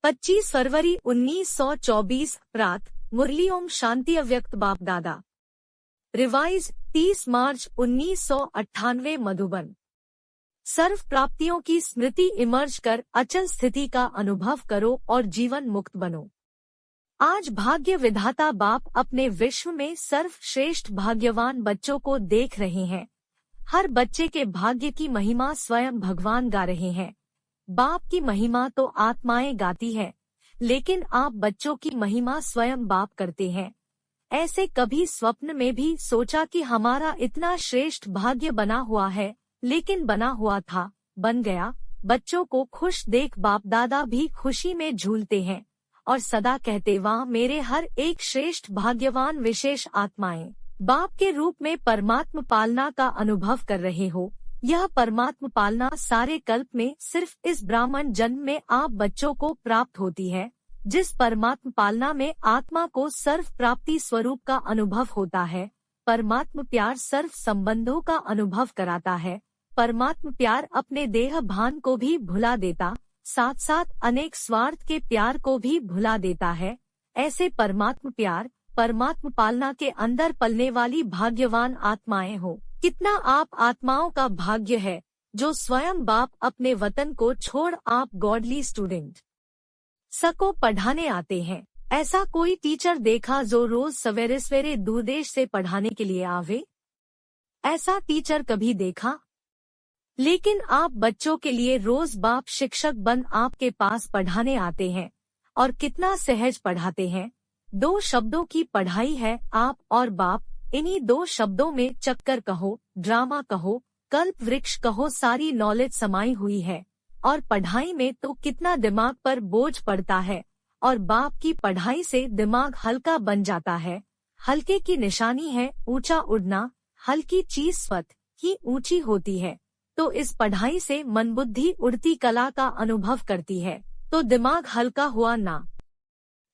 25 फरवरी 1924 रात मुरली ओम शांति अव्यक्त बाप दादा। रिवाइज 30 मार्च 1998 मधुबन। सर्व प्राप्तियों की स्मृति इमर्ज कर अचल स्थिति का अनुभव करो और जीवन मुक्त बनो। आज भाग्य विधाता बाप अपने विश्व में सर्वश्रेष्ठ भाग्यवान बच्चों को देख रहे हैं। हर बच्चे के भाग्य की महिमा स्वयं भगवान गा रहे हैं। बाप की महिमा तो आत्माएं गाती है, लेकिन आप बच्चों की महिमा स्वयं बाप करते हैं। ऐसे कभी स्वप्न में भी सोचा कि हमारा इतना श्रेष्ठ भाग्य बना हुआ है, लेकिन बना हुआ था, बन गया। बच्चों को खुश देख बाप दादा भी खुशी में झूलते हैं और सदा कहते, वाह मेरे हर एक श्रेष्ठ भाग्यवान विशेष आत्माएं बाप के रूप में परमात्म पालना का अनुभव कर रहे हो। यह परमात्म पालना सारे कल्प में सिर्फ इस ब्राह्मण जन्म में आप बच्चों को प्राप्त होती है। जिस परमात्म पालना में आत्मा को सर्व प्राप्ति स्वरूप का अनुभव होता है। परमात्म प्यार सर्व संबंधों का अनुभव कराता है। परमात्म प्यार अपने देह भान को भी भुला देता, साथ साथ अनेक स्वार्थ के प्यार को भी भुला देता है। ऐसे परमात्म प्यार परमात्म पालना के अंदर पलने वाली भाग्यवान आत्माएं हो। कितना आप आत्माओं का भाग्य है जो स्वयं बाप अपने वतन को छोड़ आप गॉडली स्टूडेंट सबको पढ़ाने आते हैं। ऐसा कोई टीचर देखा जो रोज सवेरे सवेरे दूरदेश से पढ़ाने के लिए आवे? ऐसा टीचर कभी देखा? लेकिन आप बच्चों के लिए रोज बाप शिक्षक बन आपके पास पढ़ाने आते हैं और कितना सहज पढ़ाते हैं। 2 शब्दों की पढ़ाई है, आप और बाप। इन्हीं 2 शब्दों में चक्कर कहो, ड्रामा कहो, कल्प वृक्ष कहो, सारी नॉलेज समाई हुई है। और पढ़ाई में तो कितना दिमाग पर बोझ पड़ता है, और बाप की पढ़ाई से दिमाग हल्का बन जाता है। हल्के की निशानी है ऊंचा उड़ना। हल्की चीज स्वतः ही ऊंची होती है। तो इस पढ़ाई से मन बुद्धि उड़ती कला का अनुभव करती है, तो दिमाग हल्का हुआ ना।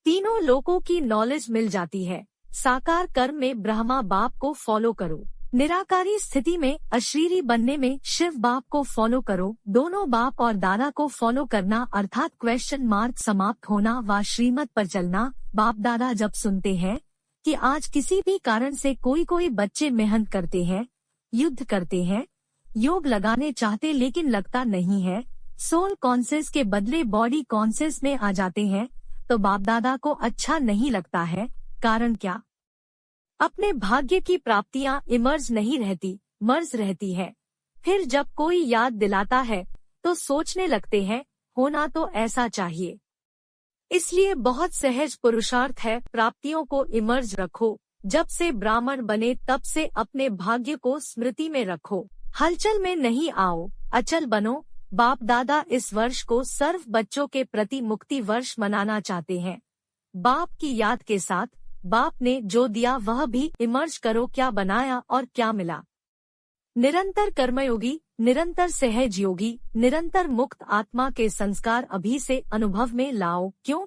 तीनों लोकों की नॉलेज मिल जाती है। साकार कर्म में ब्रह्मा बाप को फॉलो करो, निराकारी स्थिति में अशरीरी बनने में शिव बाप को फॉलो करो। दोनों बाप और दादा को फॉलो करना अर्थात क्वेश्चन मार्क समाप्त होना व श्रीमत पर चलना। बाप दादा जब सुनते हैं कि आज किसी भी कारण से कोई बच्चे मेहनत करते हैं, युद्ध करते हैं, योग लगाने चाहते लेकिन लगता नहीं है, सोल कॉन्सियस के बदले बॉडी कॉन्सियस में आ जाते हैं, तो बाप दादा को अच्छा नहीं लगता है। कारण क्या? अपने भाग्य की प्राप्तियां इमर्ज नहीं रहती, मर्ज रहती है। फिर जब कोई याद दिलाता है तो सोचने लगते हैं होना तो ऐसा चाहिए। इसलिए बहुत सहज पुरुषार्थ है, प्राप्तियों को इमर्ज रखो। जब से ब्राह्मण बने तब से अपने भाग्य को स्मृति में रखो। हलचल में नहीं आओ, अचल बनो। बाप दादा इस वर्ष को सर्व बच्चों के प्रति मुक्ति वर्ष मनाना चाहते हैं। बाप की याद के साथ बाप ने जो दिया वह भी इमर्ज करो। क्या बनाया और क्या मिला? निरंतर कर्मयोगी, निरंतर सहज योगी, निरंतर मुक्त आत्मा के संस्कार अभी से अनुभव में लाओ। क्यों?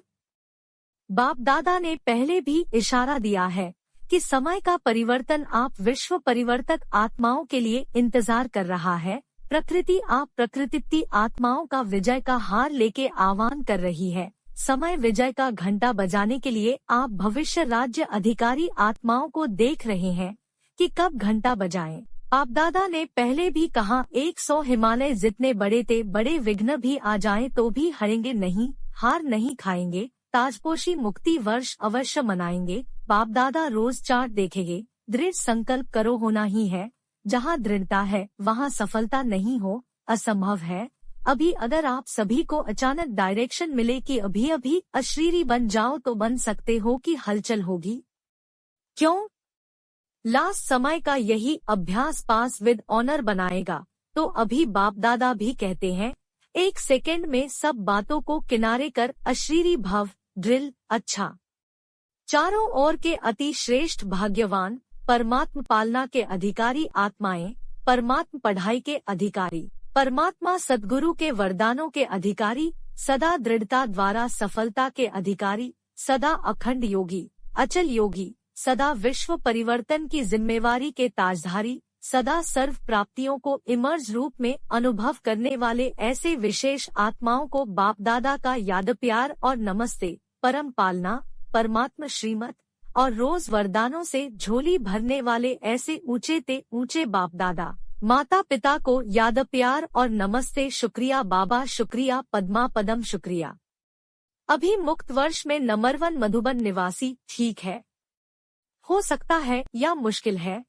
बाप दादा ने पहले भी इशारा दिया है कि समय का परिवर्तन आप विश्व परिवर्तक आत्माओं के लिए इंतजार कर रहा है। प्रकृति आप प्रकृति आत्माओं का विजय का हार लेके आह्वान कर रही है। समय विजय का घंटा बजाने के लिए आप भविष्य राज्य अधिकारी आत्माओं को देख रहे हैं कि कब घंटा बजाएं। बाप दादा ने पहले भी कहा 100 हिमालय जितने बड़े थे, बड़े विघ्न भी आ जाएं तो भी हारेंगे नहीं, हार नहीं खाएंगे। ताजपोशी मुक्ति वर्ष अवश्य मनाएंगे। बाप दादा रोज चार्ट देखेंगे। दृढ़ संकल्प करो, होना ही है। जहाँ दृढ़ता है वहाँ सफलता नहीं हो, असंभव है। अभी अगर आप सभी को अचानक डायरेक्शन मिले कि अभी अभी अशरीरी बन जाओ तो बन सकते हो कि हलचल होगी। क्यों? लास्ट समय का यही अभ्यास पास विद ऑनर बनाएगा। तो अभी बाप दादा भी कहते हैं 1 सेकेंड में सब बातों को किनारे कर अशरीरी भाव ड्रिल। अच्छा, चारों ओर के अति श्रेष्ठ भाग्यवान परमात्म पालना के अधिकारी आत्माएं, परमात्म पढ़ाई के अधिकारी, परमात्मा सद्गुरु के वरदानों के अधिकारी, सदा दृढ़ता द्वारा सफलता के अधिकारी, सदा अखंड योगी, अचल योगी, सदा विश्व परिवर्तन की जिम्मेवारी के ताजधारी, सदा सर्व प्राप्तियों को इमर्ज रूप में अनुभव करने वाले ऐसे विशेष आत्माओं को बाप दादा का याद प्यार और नमस्ते। परम पालना, परमात्मा श्रीमत और रोज वरदानों से झोली भरने वाले ऐसे ऊंचे ते ऊंचे बाप दादा माता पिता को याद प्यार और नमस्ते। शुक्रिया बाबा, शुक्रिया पद्मा पदम, शुक्रिया। अभी मुक्त वर्ष में नंबर 1 मधुबन निवासी, ठीक है? हो सकता है या मुश्किल है?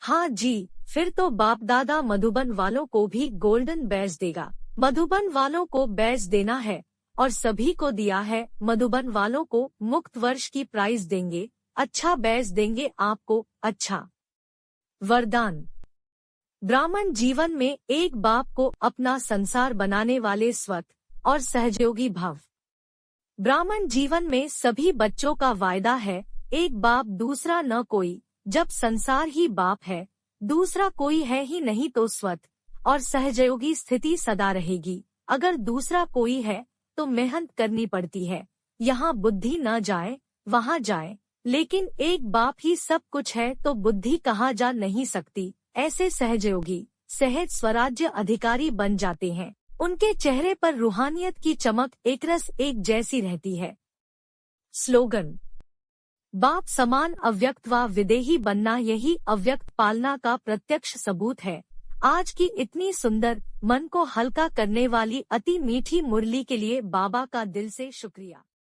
हाँ जी, फिर तो बाप दादा मधुबन वालों को भी गोल्डन बैज देगा। मधुबन वालों को बैज देना है और सभी को दिया है। मधुबन वालों को मुक्त वर्ष की प्राइज देंगे, अच्छा बैज देंगे आपको। अच्छा वरदान। ब्राह्मण जीवन में एक बाप को अपना संसार बनाने वाले स्वत और सहयोगी भव। ब्राह्मण जीवन में सभी बच्चों का वायदा है, एक बाप दूसरा न कोई। जब संसार ही बाप है, दूसरा कोई है ही नहीं, तो स्वत और सहयोगी स्थिति सदा रहेगी। अगर दूसरा कोई है तो मेहनत करनी पड़ती है। यहाँ बुद्धि न जाए वहाँ जाए, लेकिन एक बाप ही सब कुछ है तो बुद्धि कहाँ जा नहीं सकती। ऐसे सहयोगी सहज स्वराज्य अधिकारी बन जाते हैं। उनके चेहरे पर रूहानियत की चमक एकरस एक जैसी रहती है। स्लोगन। बाप समान अव्यक्त व विदेही बनना, यही अव्यक्त पालना का प्रत्यक्ष सबूत है। आज की इतनी सुंदर, मन को हल्का करने वाली अति मीठी मुरली के लिए बाबा का दिल से शुक्रिया।